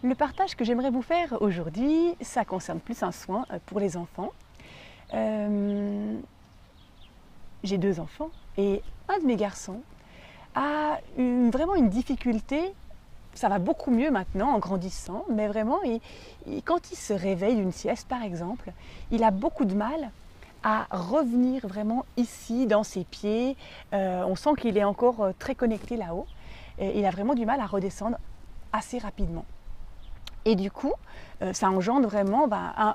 Le partage que j'aimerais vous faire aujourd'hui, ça concerne plus un soin pour les enfants. J'ai 2 enfants et un de mes garçons a vraiment une difficulté. Ça va beaucoup mieux maintenant en grandissant, mais vraiment, quand il se réveille d'une sieste par exemple, il a beaucoup de mal à revenir vraiment ici dans ses pieds. On sent qu'il est encore très connecté là-haut et il a vraiment du mal à redescendre assez rapidement. Et du coup, ça engendre vraiment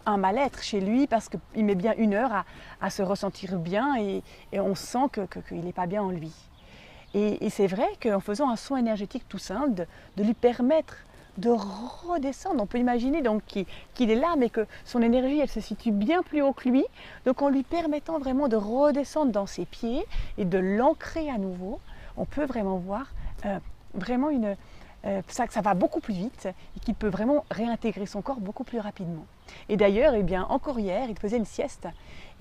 un mal-être chez lui parce qu'il met bien 1 heure à se ressentir bien et on sent qu'il n'est pas bien en lui. Et c'est vrai qu'en faisant un soin énergétique tout simple, de lui permettre de redescendre, on peut imaginer donc qu'il est là mais que son énergie elle se situe bien plus haut que lui, donc en lui permettant vraiment de redescendre dans ses pieds et de l'ancrer à nouveau, on peut vraiment voir vraiment que ça va beaucoup plus vite et qu'il peut vraiment réintégrer son corps beaucoup plus rapidement. Et d'ailleurs, eh bien, encore hier, il faisait une sieste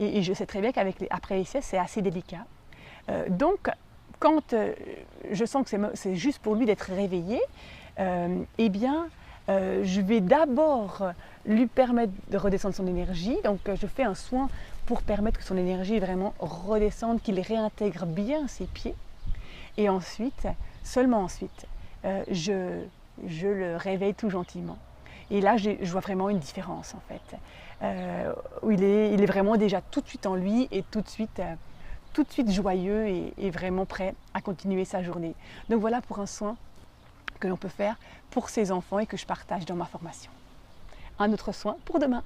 et je sais très bien qu'après les siestes, c'est assez délicat. Donc, quand je sens que c'est juste pour lui d'être réveillé, eh bien, je vais d'abord lui permettre de redescendre son énergie. Donc, je fais un soin pour permettre que son énergie vraiment redescende, qu'il réintègre bien ses pieds. Et ensuite, seulement ensuite, je le réveille tout gentiment. Et là, je vois vraiment une différence en fait. Où il est vraiment déjà tout de suite en lui et tout de suite joyeux et vraiment prêt à continuer sa journée. Donc voilà pour un soin que l'on peut faire pour ses enfants et que je partage dans ma formation. Un autre soin pour demain.